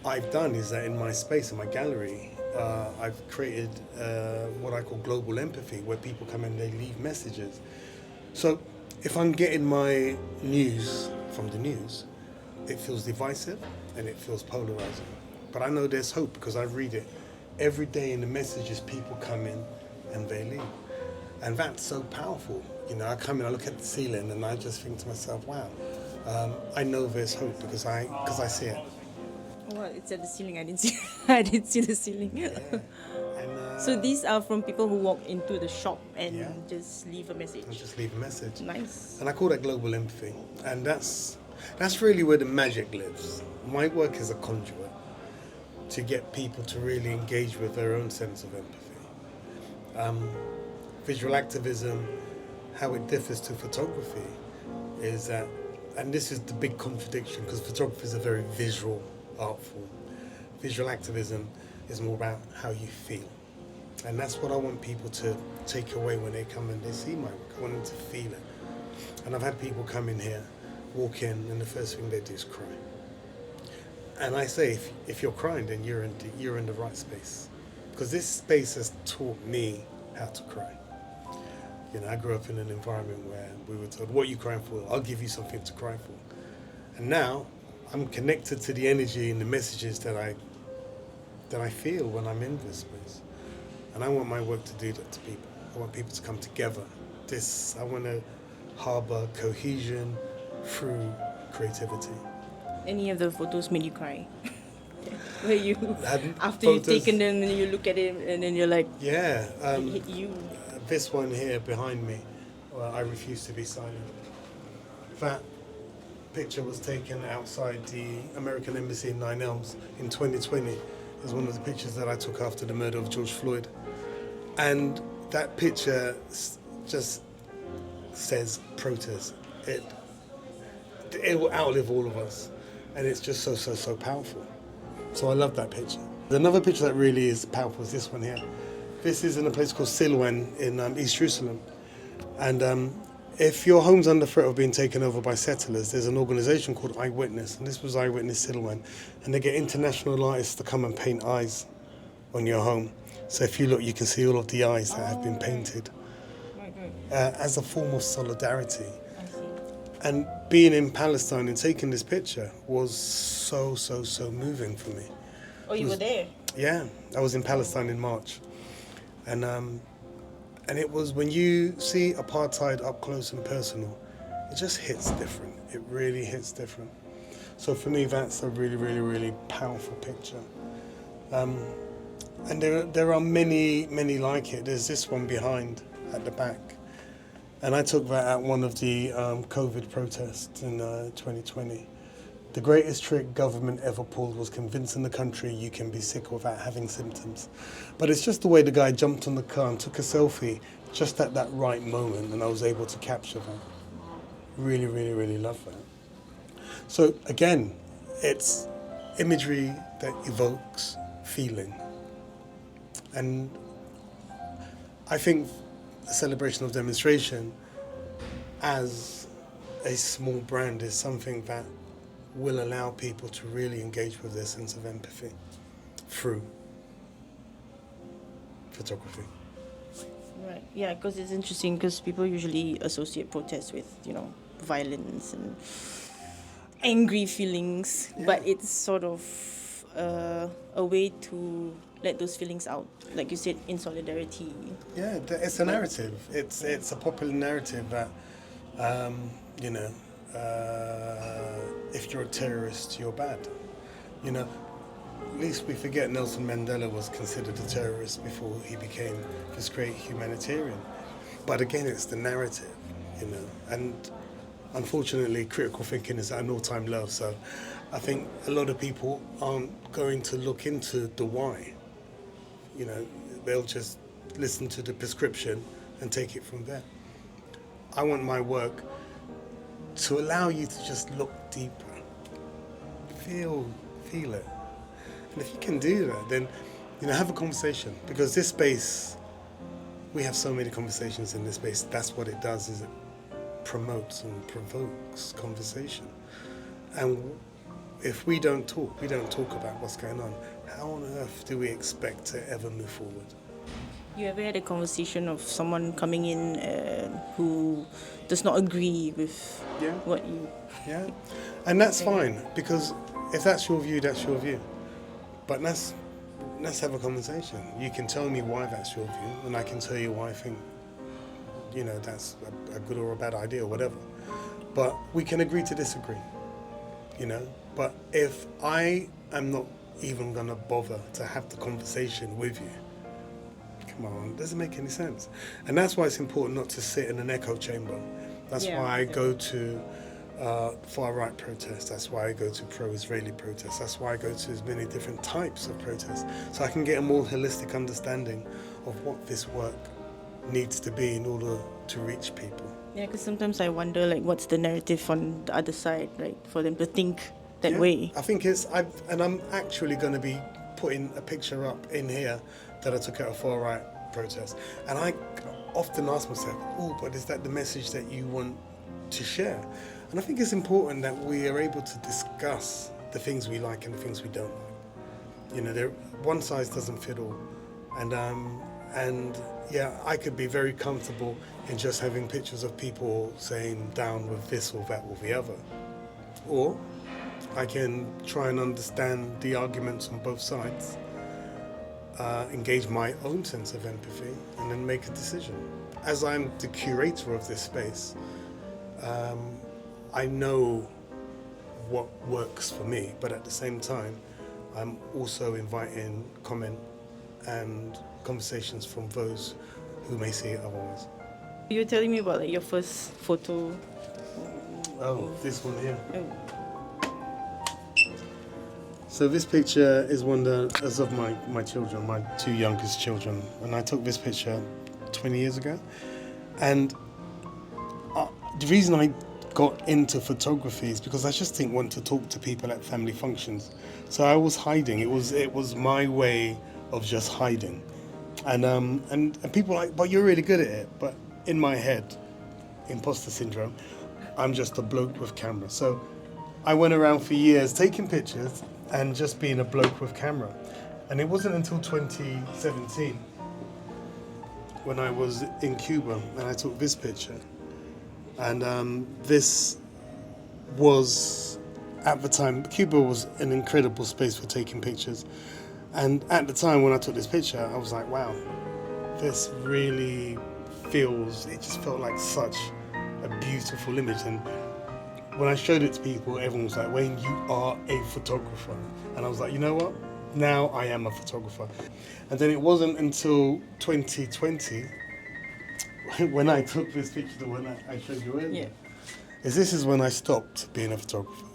I've done is that in my space, in my gallery, I've created what I call global empathy, where people come in, they leave messages. So if I'm getting my news from the news, it feels divisive and it feels polarizing. But I know there's hope because I read it every day in the messages. People come in and they leave. And that's so powerful. You know, I come in, I look at the ceiling and I just think to myself, wow, I know there's hope because I see it. Well, it's at the ceiling. I didn't see. I didn't see the ceiling. Yeah. And, So these are from people who walk into the shop and Yeah. just leave a message. I'll just leave a message. Nice. And I call that global empathy. And that's really where the magic lives. My work is a conduit to get people to really engage with their own sense of empathy. Visual activism, how it differs to photography, is that, and this is the big contradiction because photography is a very visual art form. Visual activism is more about how you feel. And that's what I want people to take away when they come and they see my work. I want them to feel it. And I've had people come in here, walk in, and the first thing they do is cry. And I say, if you're crying, then you're in the right space. Because this space has taught me how to cry. You know, I grew up in an environment where we were told, what are you crying for? I'll give you something to cry for. And now, I'm connected to the energy and the messages that I feel when I'm in this space. And I want my work to do that to people. I want people to come together. I want to harbor cohesion through creativity. Any of the photos made you cry? Where you, after Photos, you've taken them and you look at it and then you're like, yeah, it hit you. this one here behind me, well, I refuse to be silent. That picture was taken outside the American Embassy in Nine Elms in 2020. It's one of the pictures that I took after the murder of George Floyd. And that picture just says protest. It will outlive all of us. And it's just so powerful. So I love that picture. Another picture that really is powerful is this one here. This is in a place called Silwan in East Jerusalem. And if your home's under threat of being taken over by settlers, there's an organisation called Eyewitness, and this was Eyewitness Silwan. And they get international artists to come and paint eyes on your home. So if you look, you can see all of the eyes that have been painted as a form of solidarity. And being in Palestine and taking this picture was so moving for me. Oh, you were there? Yeah, I was in Palestine in March. And it was when you see apartheid up close and personal, it just hits different. It really hits different. So for me, that's a really powerful picture. And there are many like it. There's this one behind at the back. And I took that at one of the COVID protests in 2020. The greatest trick government ever pulled was convincing the country you can be sick without having symptoms. But it's just the way the guy jumped on the car and took a selfie just at that right moment, and I was able to capture that. Really love that. So again, it's imagery that evokes feeling. And I think a celebration of demonstration as a small brand is something that will allow people to really engage with their sense of empathy through photography. Right. Yeah, because it's interesting because people usually associate protests with, violence and angry feelings, but it's sort of a way to let those feelings out, like you said, in solidarity. Yeah, it's a narrative. It's a popular narrative that, if you're a terrorist, you're bad. At least we forget Nelson Mandela was considered a terrorist before he became this great humanitarian. But again, it's the narrative, and unfortunately, critical thinking is at an all-time low. So I think a lot of people aren't going to look into the why. They'll just listen to the prescription and take it from there. I want my work to allow you to just look deeper, feel it. And if you can do that, then, have a conversation. Because this space, we have so many conversations in this space. That's what it does, is it promotes and provokes conversation. And if we don't talk about what's going on, how on earth do we expect to ever move forward? You ever had a conversation of someone coming in who does not agree with Yeah. what you... Yeah, and that's fine, because if that's your view, that's your view. But let's have a conversation. You can tell me why that's your view, and I can tell you why I think, that's a good or a bad idea or whatever. But we can agree to disagree, But if I am not even going to bother to have the conversation with you, come on, it doesn't make any sense. And that's why it's important not to sit in an echo chamber. That's why I go to far-right protests. That's why I go to pro-Israeli protests. That's why I go to as many different types of protests, so I can get a more holistic understanding of what this work needs to be in order to reach people. Yeah, because sometimes I wonder, what's the narrative on the other side, right? For them to think that way. I think I'm actually going to be putting a picture up in here that I took at a far-right protest. And I often ask myself, but is that the message that you want to share? And I think it's important that we are able to discuss the things we like and the things we don't like. One size doesn't fit all. And I could be very comfortable in just having pictures of people saying down with this or that or the other. Or I can try and understand the arguments on both sides, engage my own sense of empathy, and then make a decision. As I'm the curator of this space, I know what works for me, but at the same time, I'm also inviting comment and conversations from those who may see it otherwise. You were telling me about your first photo. Oh, this one here. Oh. So this picture is one that is of my children, my two youngest children, and I took this picture 20 years ago. And the reason I got into photography is because I just didn't want to talk to people at family functions. So I was hiding. It was my way of just hiding. And people are like, but you're really good at it. But in my head, imposter syndrome, I'm just a bloke with camera. So I went around for years taking pictures and just being a bloke with camera. And it wasn't until 2017 when I was in Cuba and I took this picture. And this was, at the time, Cuba was an incredible space for taking pictures. And at the time when I took this picture, I was like, wow, this really it just felt like such a beautiful image. And when I showed it to people, everyone was like, Wayne, you are a photographer. And I was like, you know what? Now I am a photographer. And then it wasn't until 2020 when I took this picture, the one I showed you earlier, this is when I stopped being a photographer.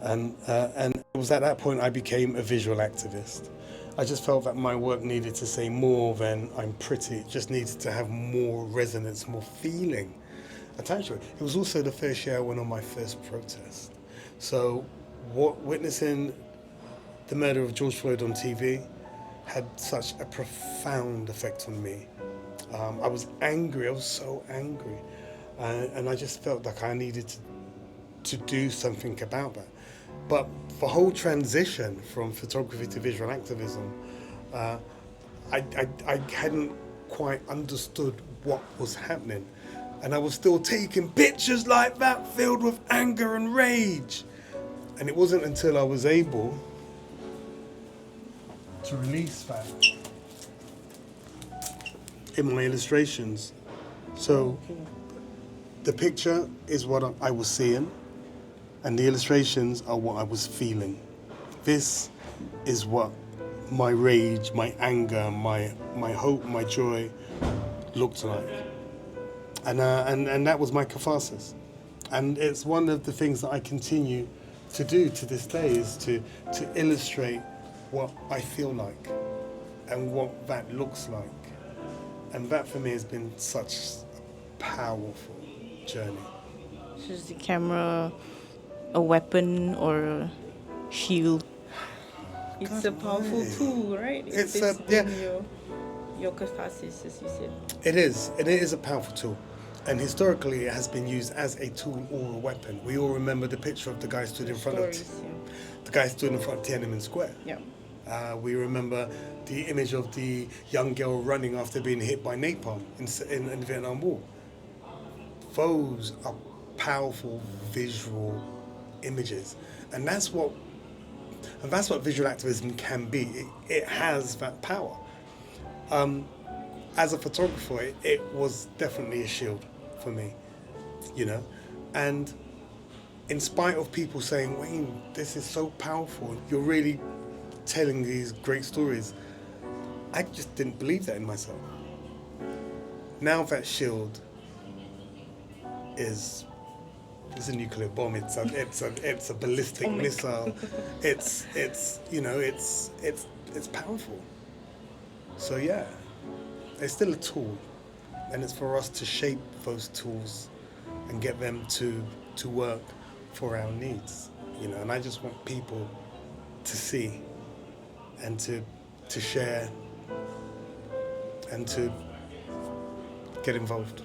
And it was at that point I became a visual activist. I just felt that my work needed to say more than I'm pretty. It just needed to have more resonance, more feeling attached to it. It was also the first year I went on my first protest. So witnessing the murder of George Floyd on TV had such a profound effect on me. I was angry, I was so angry. And I just felt like I needed to do something about that. But the whole transition from photography to visual activism, I hadn't quite understood what was happening. And I was still taking pictures like that, filled with anger and rage. And it wasn't until I was able to release that in my illustrations. So the picture is what I was seeing, and the illustrations are what I was feeling. This is what my rage, my anger, my hope, my joy looked like. And that was my catharsis. And it's one of the things that I continue to do to this day, is to illustrate what I feel like and what that looks like. And that for me has been such a powerful journey. So is the camera a weapon or a shield? It's a powerful tool, right? It's your catharsis, as you said. It is, and it is a powerful tool. And historically, it has been used as a tool or a weapon. We all remember the picture of the guy stood in front of. the guy stood in front of Tiananmen Square. Yeah. We remember the image of the young girl running after being hit by napalm in the Vietnam War. Those are powerful visual images, and that's what visual activism can be. It has that power. As a photographer, it was definitely a shield for me, you know, and in spite of people saying, Wayne, this is so powerful, you're really telling these great stories, I just didn't believe that in myself. Now that shield is a nuclear bomb. It's a ballistic missile. It's powerful. So yeah, it's still a tool, and it's for us to shape those tools and get them to work for our needs. You know, and I just want people to see and to share and to get involved.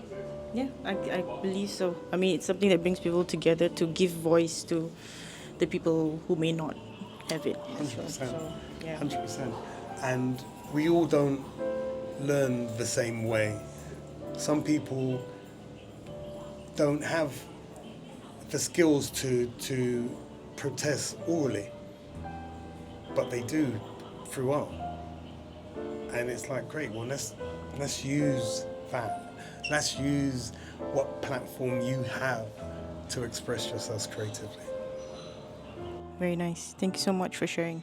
Yeah, I believe so. I mean, it's something that brings people together to give voice to the people who may not have it. 100%. So, yeah. 100%. And we all don't learn the same way. Some people don't have the skills to protest orally, but they do through art. And it's like, great, well, let's use that. Let's use what platform you have to express yourselves creatively. Very nice. Thank you so much for sharing.